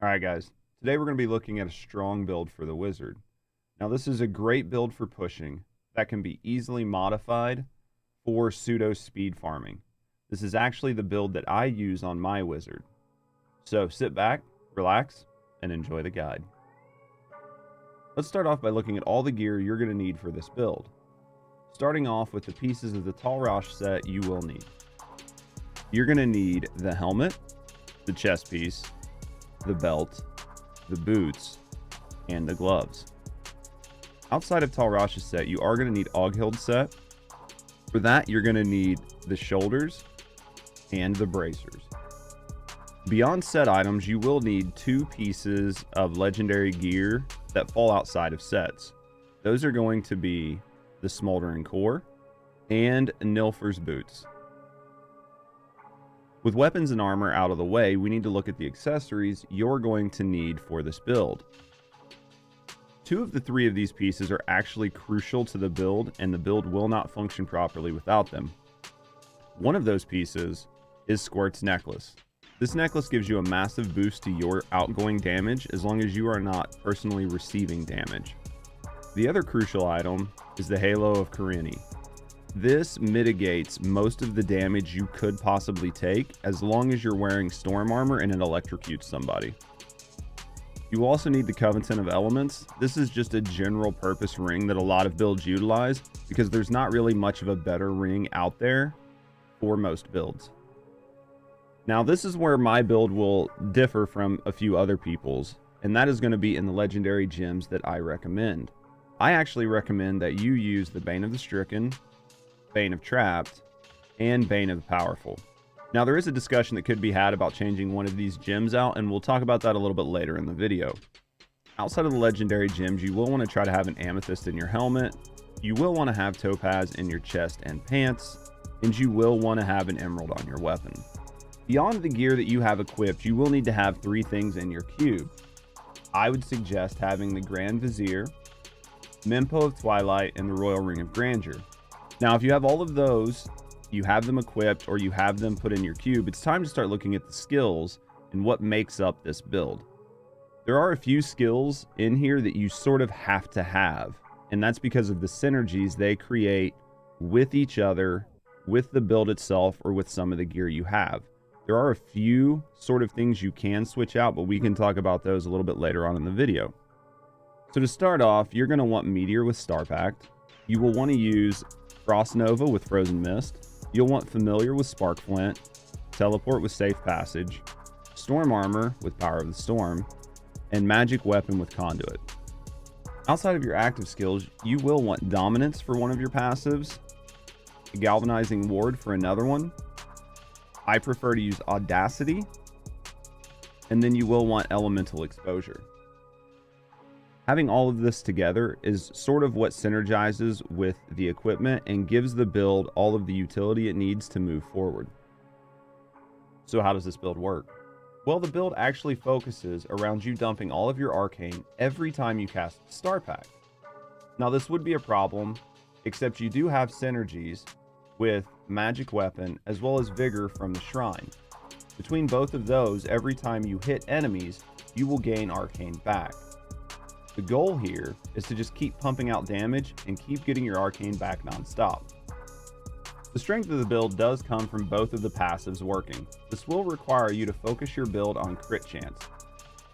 Alright guys, today we're going to be looking at a strong build for the wizard. Now this is a great build for pushing that can be easily modified for pseudo speed farming. This is actually the build that I use on my wizard. So sit back, relax, and enjoy the guide. Let's start off by looking at all the gear you're going to need for this build. Starting off with the pieces of the Tal Rasha set you will need. You're going to need the helmet, the chest piece, the belt, the boots, and the gloves. Outside of Tal Rasha's set, you are going to need Oghild's set. For that, you're going to need the shoulders and the bracers. Beyond set items, you will need 2 pieces of legendary gear that fall outside of sets. Those are going to be the Smoldering Core and Nilfer's boots. With weapons and armor out of the way, we need to look at the accessories you're going to need for this build. 2 of the 3 of these pieces are actually crucial to the build, and the build will not function properly without them. One of those pieces is Squirt's necklace. This necklace gives you a massive boost to your outgoing damage as long as you are not personally receiving damage. The other crucial item is the Halo of Karini. This mitigates most of the damage you could possibly take as long as you're wearing storm armor and it electrocutes somebody. You also need the Covenant of Elements. This is just a general purpose ring that a lot of builds utilize because there's not really much of a better ring out there for most builds. Now this is where my build will differ from a few other people's, and that is going to be in the legendary gems that I recommend. I actually recommend that you use the Bane of the Stricken, Bane of Trapped, and Bane of the Powerful. Now there is a discussion that could be had about changing one of these gems out, and we'll talk about that a little bit later in the video. Outside of the legendary gems, you will want to try to have an amethyst in your helmet, you will want to have topaz in your chest and pants, and you will want to have an emerald on your weapon. Beyond the gear that you have equipped, you will need to have 3 things in your cube. I would suggest having the Grand Vizier, Mempo of Twilight, and the Royal Ring of Grandeur. Now, if you have all of those, you have them equipped, or you have them put in your cube, it's time to start looking at the skills and what makes up this build. There are a few skills in here that you sort of have to have, and that's because of the synergies they create with each other, with the build itself, or with some of the gear you have. There are a few sort of things you can switch out, but we can talk about those a little bit later on in the video. So to start off, you're going to want Meteor with Star Pact. You will want to use Frost Nova with Frozen Mist. You'll want Familiar with Spark Flint, Teleport with Safe Passage, Storm Armor with Power of the Storm, and Magic Weapon with Conduit. Outside of your active skills, you will want Dominance for one of your passives, Galvanizing Ward for another one. I prefer to use Audacity, and then you will want Elemental Exposure. Having all of this together is sort of what synergizes with the equipment and gives the build all of the utility it needs to move forward. So how does this build work? Well, the build actually focuses around you dumping all of your arcane every time you cast Star Pact. Now this would be a problem, except you do have synergies with Magic Weapon as well as Vigor from the Shrine. Between both of those, every time you hit enemies, you will gain arcane back. The goal here is to just keep pumping out damage and keep getting your arcane back non-stop. The strength of the build does come from both of the passives working. This will require you to focus your build on crit chance.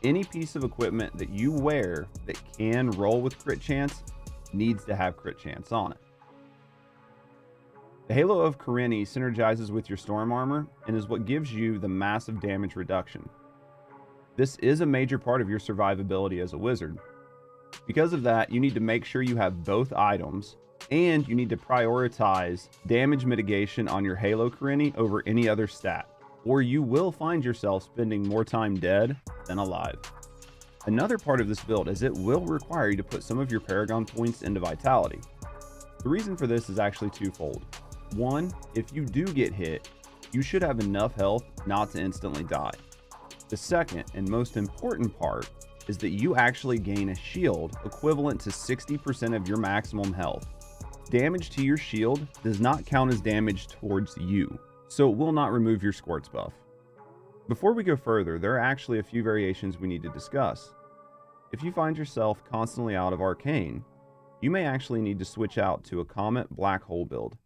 Any piece of equipment that you wear that can roll with crit chance needs to have crit chance on it. The Halo of Karini synergizes with your storm armor and is what gives you the massive damage reduction. This is a major part of your survivability as a wizard. Because of that, you need to make sure you have both items, and you need to prioritize damage mitigation on your Halo Karini over any other stat, or you will find yourself spending more time dead than alive. Another part of this build is it will require you to put some of your Paragon points into Vitality. The reason for this is actually twofold. One, if you do get hit, you should have enough health not to instantly die. The second and most important part is that you actually gain a shield equivalent to 60% of your maximum health. Damage to your shield does not count as damage towards you, so it will not remove your Squirts buff. Before we go further, there are actually a few variations we need to discuss. If you find yourself constantly out of Arcane, you may actually need to switch out to a Comet Black Hole build.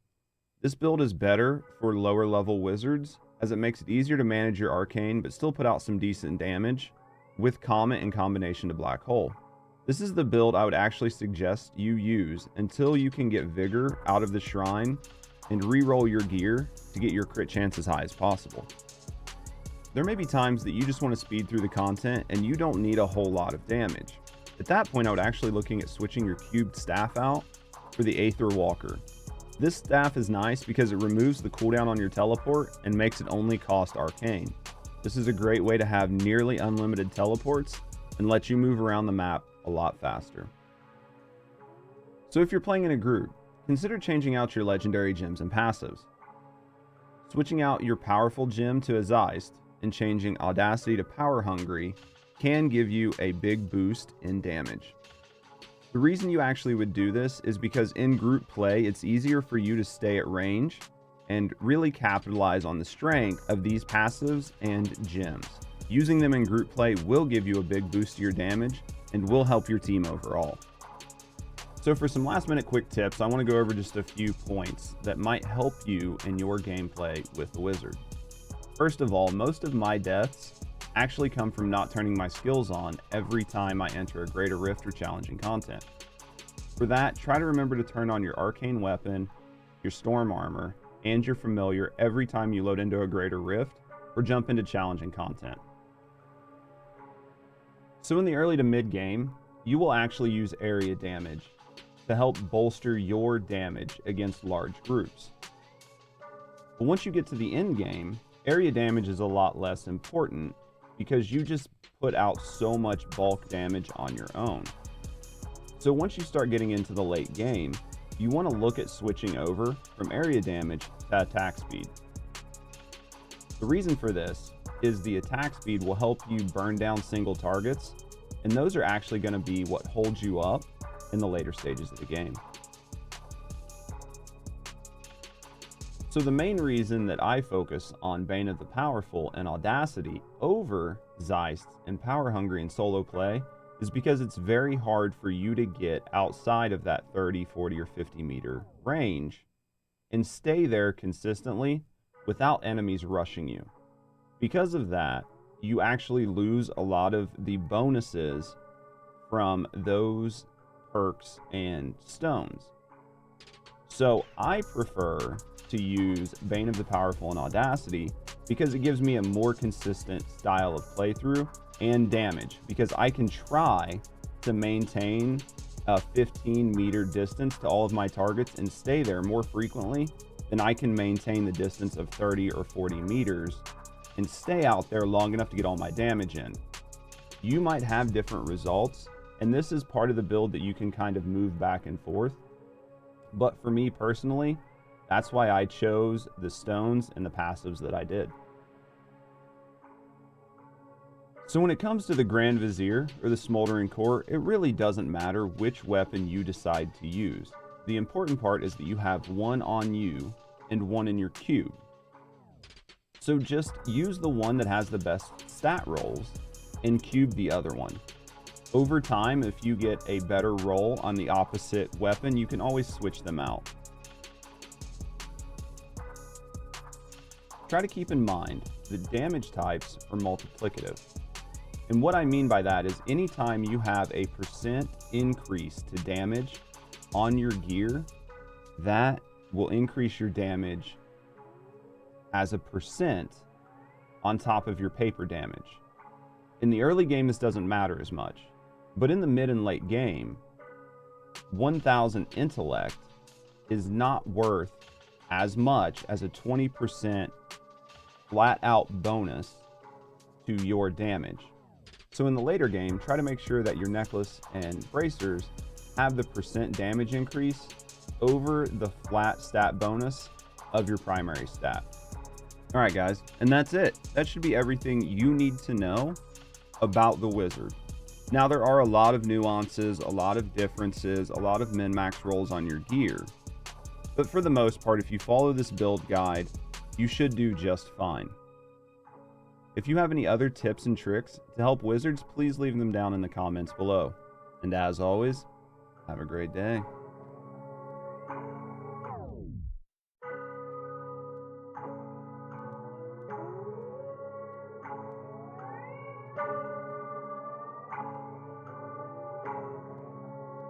This build is better for lower level wizards, as it makes it easier to manage your Arcane but still put out some decent damage with Comet in combination to Black Hole. This is the build I would actually suggest you use until you can get Vigor out of the Shrine and re-roll your gear to get your crit chance as high as possible. There may be times that you just want to speed through the content and you don't need a whole lot of damage. At that point, I would actually looking at switching your cubed staff out for the Aether Walker. This staff is nice because it removes the cooldown on your teleport and makes it only cost Arcane. This is a great way to have nearly unlimited teleports and let you move around the map a lot faster. So if you're playing in a group, consider changing out your legendary gems and passives. Switching out your powerful gem to a Zeist and changing Audacity to Power Hungry can give you a big boost in damage. The reason you actually would do this is because in group play, it's easier for you to stay at range and really capitalize on the strength of these passives and gems. Using them in group play will give you a big boost to your damage and will help your team overall. So for some last minute quick tips, I want to go over just a few points that might help you in your gameplay with the wizard. First of all, most of my deaths actually come from not turning my skills on every time I enter a greater rift or challenging content. For that, try to remember to turn on your arcane weapon, your storm armor, and your familiar every time you load into a greater rift or jump into challenging content. So in the early to mid game, you will actually use area damage to help bolster your damage against large groups. But once you get to the end game, area damage is a lot less important because you just put out so much bulk damage on your own. So once you start getting into the late game, you want to look at switching over from area damage to attack speed. The reason for this is the attack speed will help you burn down single targets, and those are actually going to be what holds you up in the later stages of the game. So the main reason that I focus on Bane of the Powerful and Audacity over Zeist and Power Hungry in solo play is because it's very hard for you to get outside of that 30, 40, or 50 meter range and stay there consistently without enemies rushing you. Because of that, you actually lose a lot of the bonuses from those perks and stones. So I prefer to use Bane of the Powerful and Audacity because it gives me a more consistent style of playthrough and damage, because I can try to maintain a 15 meter distance to all of my targets and stay there more frequently than I can maintain the distance of 30 or 40 meters and stay out there long enough to get all my damage in. You might have different results, and this is part of the build that you can kind of move back and forth. But for me personally, that's why I chose the stones and the passives that I did. So when it comes to the Grand Vizier or the Smoldering Core, it really doesn't matter which weapon you decide to use. The important part is that you have one on you and one in your cube. So just use the one that has the best stat rolls and cube the other one. Over time, if you get a better roll on the opposite weapon, you can always switch them out. Try to keep in mind that damage types are multiplicative. And what I mean by that is anytime you have a % increase to damage on your gear, that will increase your damage as a % on top of your paper damage. In the early game, this doesn't matter as much, but in the mid and late game, 1000 intellect is not worth as much as a 20% flat out bonus to your damage. So in the later game, try to make sure that your necklace and bracers have the % damage increase over the flat stat bonus of your primary stat. All right, guys, and that's it. That should be everything you need to know about the wizard. Now, there are a lot of nuances, a lot of differences, a lot of min-max rolls on your gear. But for the most part, if you follow this build guide, you should do just fine. If you have any other tips and tricks to help wizards, please leave them down in the comments below. And as always, have a great day.